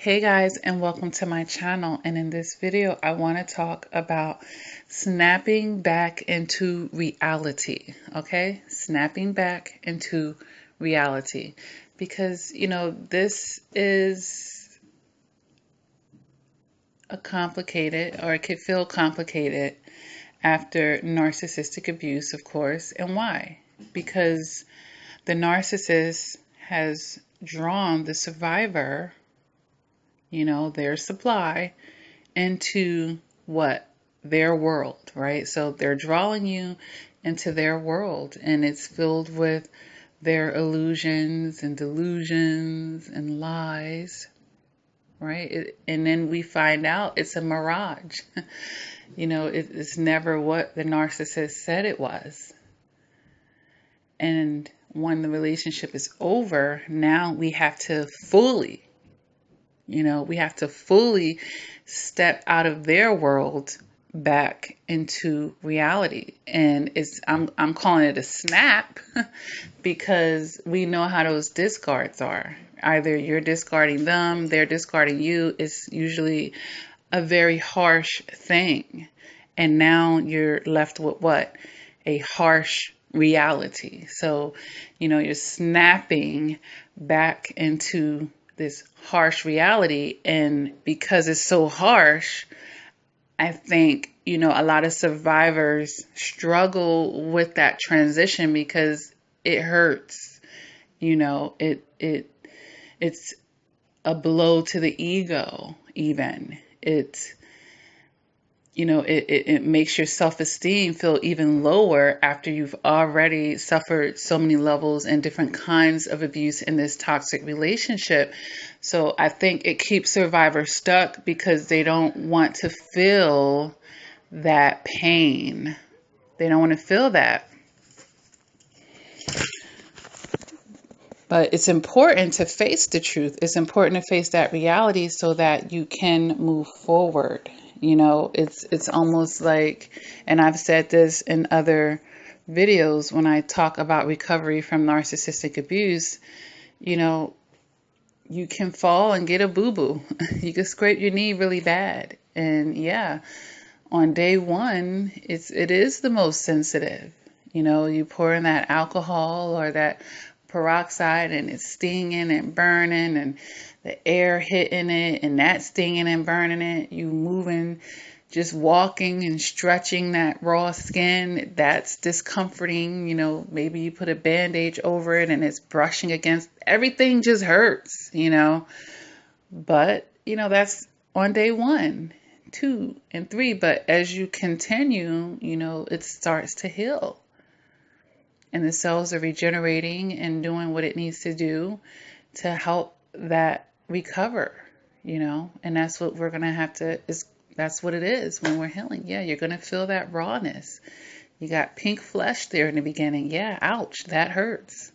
Hey guys, and welcome to my channel. And in this video I want to talk about snapping back into reality. Okay, snapping back into reality, because this is a complicated, or it could feel complicated after narcissistic abuse, of course. And why? Because the narcissist has drawn the survivor, their supply, into what? Their world, right? So they're drawing you into their world, and it's filled with their illusions and delusions and lies, right? And then we find out it's a mirage. It's never what the narcissist said it was. And when the relationship is over, now we have to fully step out of their world back into reality. And I'm calling it a snap because we know how those discards are. Either you're discarding them, they're discarding you. It's usually a very harsh thing. And now you're left with what? A harsh reality. So, you're snapping back into this harsh reality. And because it's so harsh, I think, a lot of survivors struggle with that transition because it hurts. It's a blow to the ego, even. It makes your self-esteem feel even lower after you've already suffered so many levels and different kinds of abuse in this toxic relationship. So I think it keeps survivors stuck because they don't want to feel that pain. They don't want to feel that. But it's important to face the truth. It's important to face that reality so that you can move forward. It's almost like, and I've said this in other videos when I talk about recovery from narcissistic abuse, you can fall and get a boo-boo. You can scrape your knee really bad. And yeah, on day one, it is the most sensitive. You pour in that alcohol or that peroxide and it's stinging and burning, and the air hitting it and that stinging and burning it. You moving, just walking and stretching that raw skin, that's discomforting. Maybe you put a bandage over it and it's brushing against, everything just hurts, but that's on day 1, 2, and 3. But as you continue, it starts to heal. And the cells are regenerating and doing what it needs to do to help that recover, and that's what we're going to have to, that's what it is when we're healing. Yeah, you're going to feel that rawness. You got pink flesh there in the beginning. Yeah, ouch, that hurts.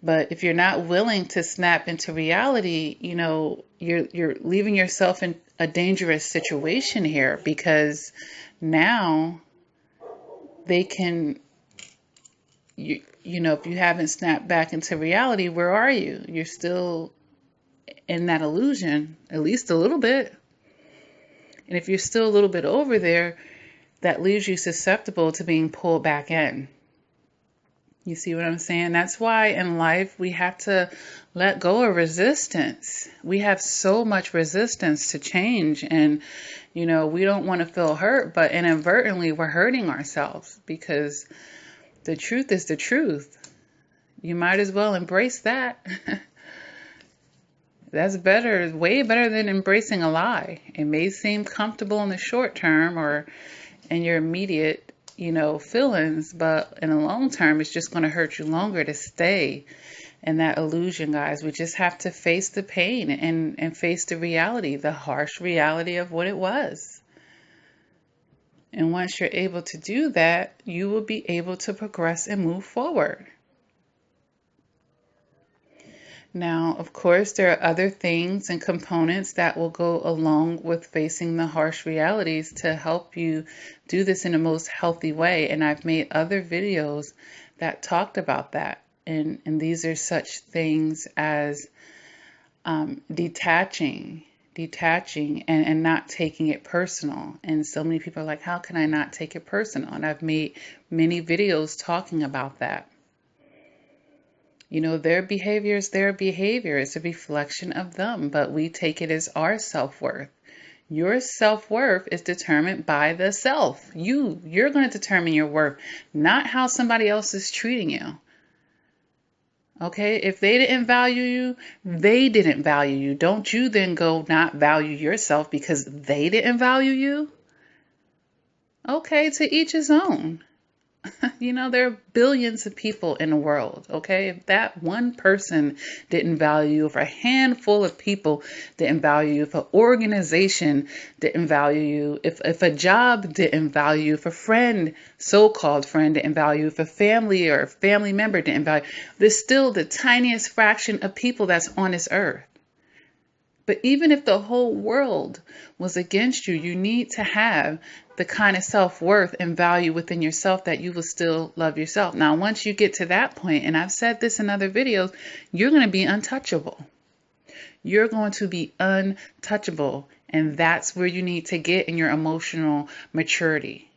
But if you're not willing to snap into reality, you're leaving yourself in a dangerous situation here, because now they can, if you haven't snapped back into reality, where are you? You're still in that illusion, at least a little bit. And if you're still a little bit over there, that leaves you susceptible to being pulled back in. You see what I'm saying? That's why in life we have to let go of resistance. We have so much resistance to change, and we don't want to feel hurt, but inadvertently we're hurting ourselves, because the truth is the truth. You might as well embrace that. That's better, way better than embracing a lie. It may seem comfortable in the short term or in your immediate, feelings, but in the long term, it's just going to hurt you longer to stay in that illusion, guys. We just have to face the pain and face the reality, the harsh reality of what it was. And once you're able to do that, you will be able to progress and move forward. Now, of course, there are other things and components that will go along with facing the harsh realities to help you do this in the most healthy way. And I've made other videos that talked about that. And these are such things as Detaching and not taking it personal. And so many people are like, how can I not take it personal? And I've made many videos talking about that. You know, their behavior is their behavior. It's a reflection of them, but we take it as our self-worth. Your self-worth is determined by the self. You're going to determine your worth, not how somebody else is treating you. Okay, if they didn't value you, they didn't value you. Don't you then go not value yourself because they didn't value you? Okay, to each his own. You know, there are billions of people in the world, okay? If that one person didn't value you, if a handful of people didn't value you, if an organization didn't value you, if a job didn't value you, if a friend, so-called friend, didn't value you, if a family or a family member didn't value you, there's still the tiniest fraction of people that's on this earth. But even if the whole world was against you, you need to have the kind of self-worth and value within yourself that you will still love yourself. Now, once you get to that point, and I've said this in other videos, you're going to be untouchable. You're going to be untouchable. And that's where you need to get in your emotional maturity.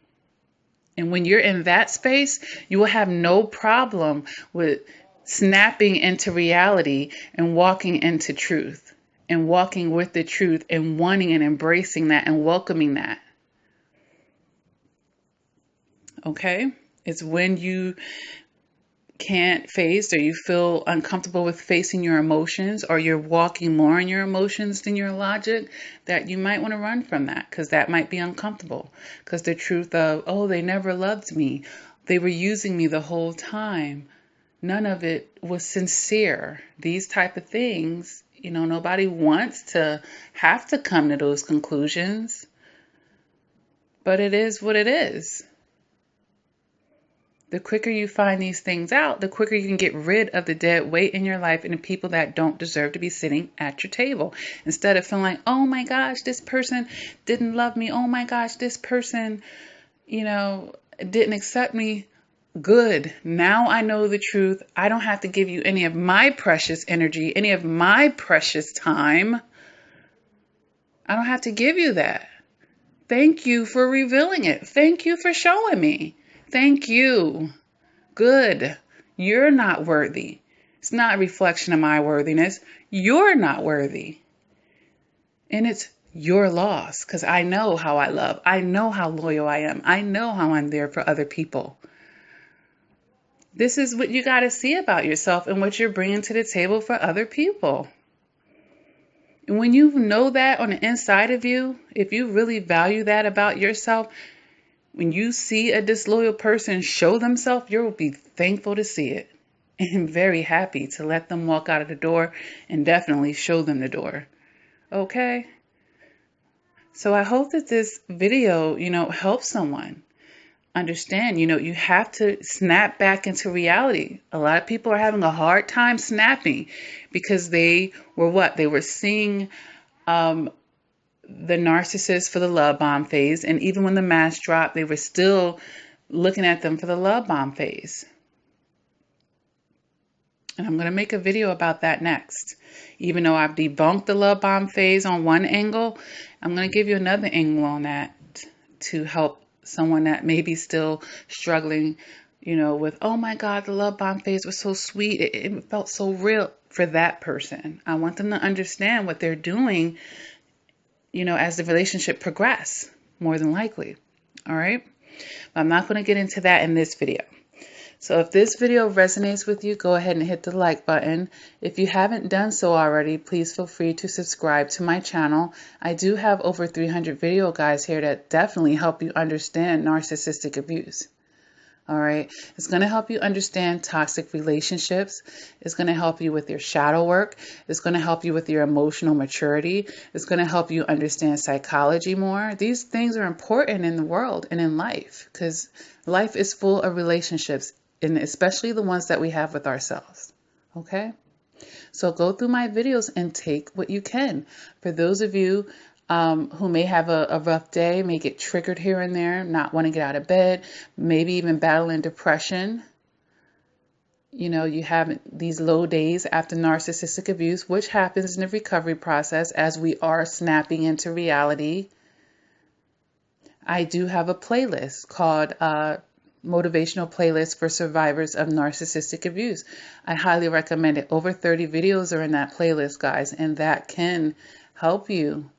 And when you're in that space, you will have no problem with snapping into reality and walking into truth. And walking with the truth and wanting and embracing that and welcoming that. Okay? It's when you can't face or you feel uncomfortable with facing your emotions or you're walking more in your emotions than your logic that you might want to run from that because that might be uncomfortable. Because the truth of, oh, they never loved me. They were using me the whole time. None of it was sincere. These type of things. You know, nobody wants to have to come to those conclusions, but it is what it is. The quicker you find these things out, the quicker you can get rid of the dead weight in your life and the people that don't deserve to be sitting at your table. Instead of feeling like, oh my gosh, this person didn't love me. Oh my gosh, this person, you know, didn't accept me. Good. Now I know the truth. I don't have to give you any of my precious energy, any of my precious time. I don't have to give you that. Thank you for revealing it. Thank you for showing me. Thank you. Good. You're not worthy. It's not a reflection of my worthiness. You're not worthy. And it's your loss because I know how I love. I know how loyal I am. I know how I'm there for other people. This is what you got to see about yourself and what you're bringing to the table for other people. And when you know that on the inside of you, if you really value that about yourself, when you see a disloyal person show themselves, you'll be thankful to see it and very happy to let them walk out of the door and definitely show them the door. Okay? So I hope that this video, helps someone understand, you have to snap back into reality. A lot of people are having a hard time snapping because they were what? They were seeing the narcissist for the love bomb phase. And even when the mask dropped, they were still looking at them for the love bomb phase. And I'm going to make a video about that next. Even though I've debunked the love bomb phase on one angle, I'm going to give you another angle on that to help someone that may be still struggling, with, oh my God, the love bomb phase was so sweet. It felt so real for that person. I want them to understand what they're doing, as the relationship progresses, more than likely. All right. But I'm not going to get into that in this video. So if this video resonates with you, go ahead and hit the like button. If you haven't done so already, please feel free to subscribe to my channel. I do have over 300 video guides here that definitely help you understand narcissistic abuse. All right. It's going to help you understand toxic relationships. It's going to help you with your shadow work. It's going to help you with your emotional maturity. It's going to help you understand psychology more. These things are important in the world and in life because life is full of relationships, and especially the ones that we have with ourselves. Okay. So go through my videos and take what you can. For those of you who may have a rough day, may get triggered here and there, not want to get out of bed, maybe even battling depression, You have these low days after narcissistic abuse, which happens in the recovery process as we are snapping into reality. I do have a playlist called Motivational Playlist for Survivors of Narcissistic Abuse. I highly recommend it. Over 30 videos are in that playlist, guys, and that can help you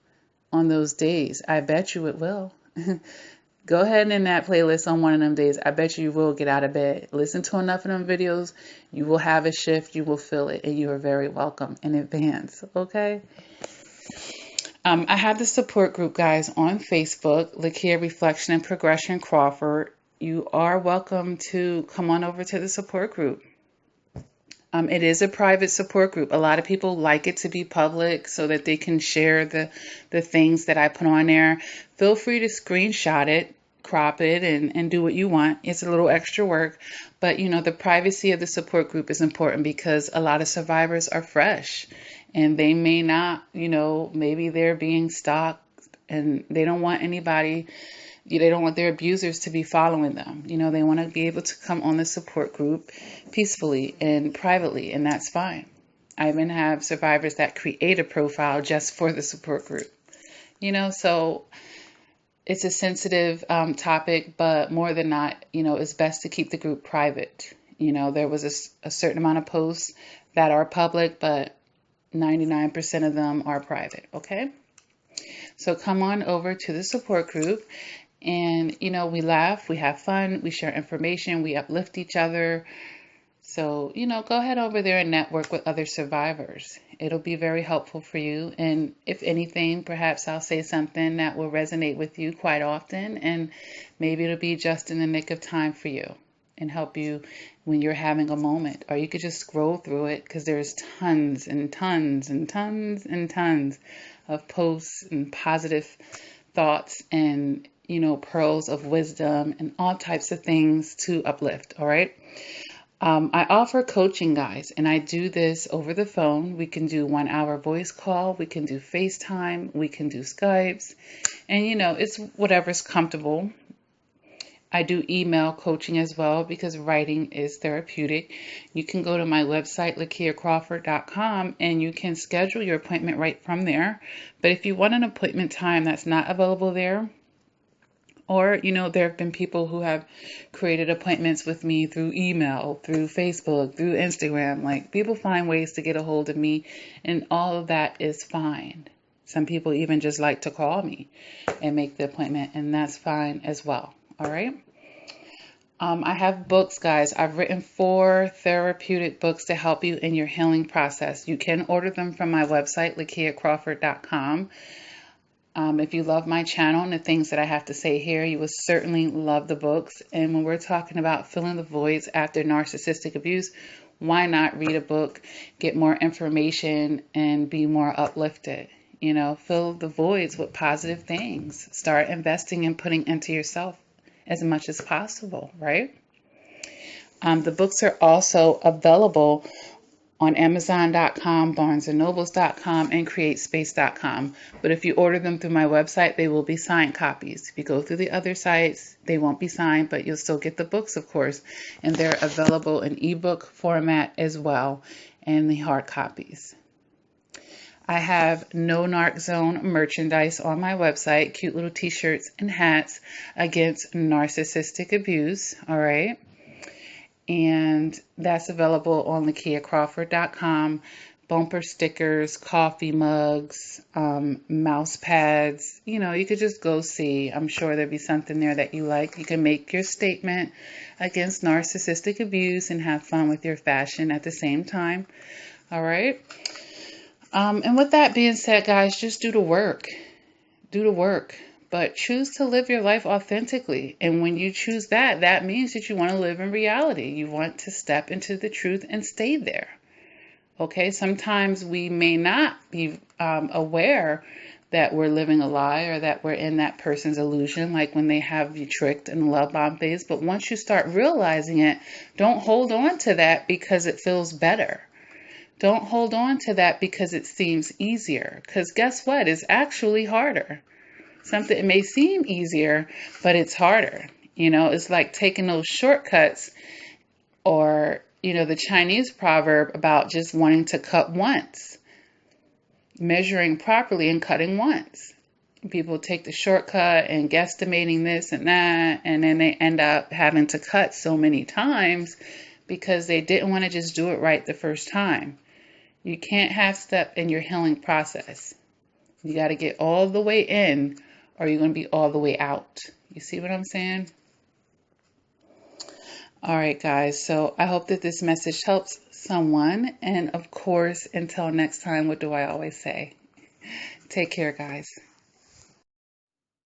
on those days. I bet you it will. Go ahead and in that playlist on one of them days, I bet you will get out of bed. Listen to enough of them videos. You will have a shift. You will feel it, and you are very welcome in advance. Okay? I have the support group, guys, on Facebook, Lakia Reflection and Progression Crawford. You are welcome to come on over to the support group. It is a private support group. A lot of people like it to be public so that they can share the things that I put on there. Feel free to screenshot it, crop it, and do what you want. It's a little extra work, but the privacy of the support group is important because a lot of survivors are fresh and they may not, maybe they're being stalked and they don't want anybody, they don't want their abusers to be following them. They want to be able to come on the support group peacefully and privately, and that's fine. I even have survivors that create a profile just for the support group. So it's a sensitive topic, but more than not, it's best to keep the group private. There was a certain amount of posts that are public, but 99% of them are private, okay? So come on over to the support group and, we laugh, we have fun, we share information, we uplift each other. So, go ahead over there and network with other survivors. It'll be very helpful for you. And if anything, perhaps I'll say something that will resonate with you quite often. And maybe it'll be just in the nick of time for you and help you when you're having a moment. Or you could just scroll through it because there's tons and tons and tons and tons of posts and positive thoughts and, pearls of wisdom and all types of things to uplift. All right. I offer coaching, guys, and I do this over the phone. We can do 1 hour voice call. We can do FaceTime. We can do Skypes. And, it's whatever's comfortable. I do email coaching as well because writing is therapeutic. You can go to my website, LakiaCrawford.com, and you can schedule your appointment right from there. But if you want an appointment time that's not available there, or, there have been people who have created appointments with me through email, through Facebook, through Instagram. Like, people find ways to get a hold of me, and all of that is fine. Some people even just like to call me and make the appointment, and that's fine as well. All right. I have books, guys. I've written 4 therapeutic books to help you in your healing process. You can order them from my website, LakiaCrawford.com. If you love my channel and the things that I have to say here, you will certainly love the books. And when we're talking about filling the voids after narcissistic abuse, why not read a book, get more information, and be more uplifted? Fill the voids with positive things. Start investing and putting into yourself as much as possible, right? The books are also available on Amazon.com, BarnesandNobles.com, and CreateSpace.com. But if you order them through my website, they will be signed copies. If you go through the other sites, they won't be signed, but you'll still get the books, of course. And they're available in ebook format as well, and the hard copies. I have No Narc Zone merchandise on my website, cute little t-shirts and hats against narcissistic abuse, all right? And that's available on LakiaCrawford.com. Bumper stickers, coffee mugs, mouse pads. You could just go see. I'm sure there'll be something there that you like. You can make your statement against narcissistic abuse and have fun with your fashion at the same time. All right. And with that being said, guys, just do the work. Do the work. But choose to live your life authentically. And when you choose that, that means that you want to live in reality. You want to step into the truth and stay there. Okay, sometimes we may not be aware that we're living a lie or that we're in that person's illusion, like when they have you tricked in the love bomb phase. But once you start realizing it, don't hold on to that because it feels better. Don't hold on to that because it seems easier. Because guess what? It's actually harder. Something, it may seem easier, but it's harder. It's like taking those shortcuts or, the Chinese proverb about just wanting to cut once, measuring properly and cutting once. People take the shortcut and guesstimating this and that, and then they end up having to cut so many times because they didn't want to just do it right the first time. You can't half step in your healing process. You got to get all the way in, or you're going to be all the way out. You see what I'm saying? All right, guys. So I hope that this message helps someone. And of course, until next time, what do I always say? Take care, guys.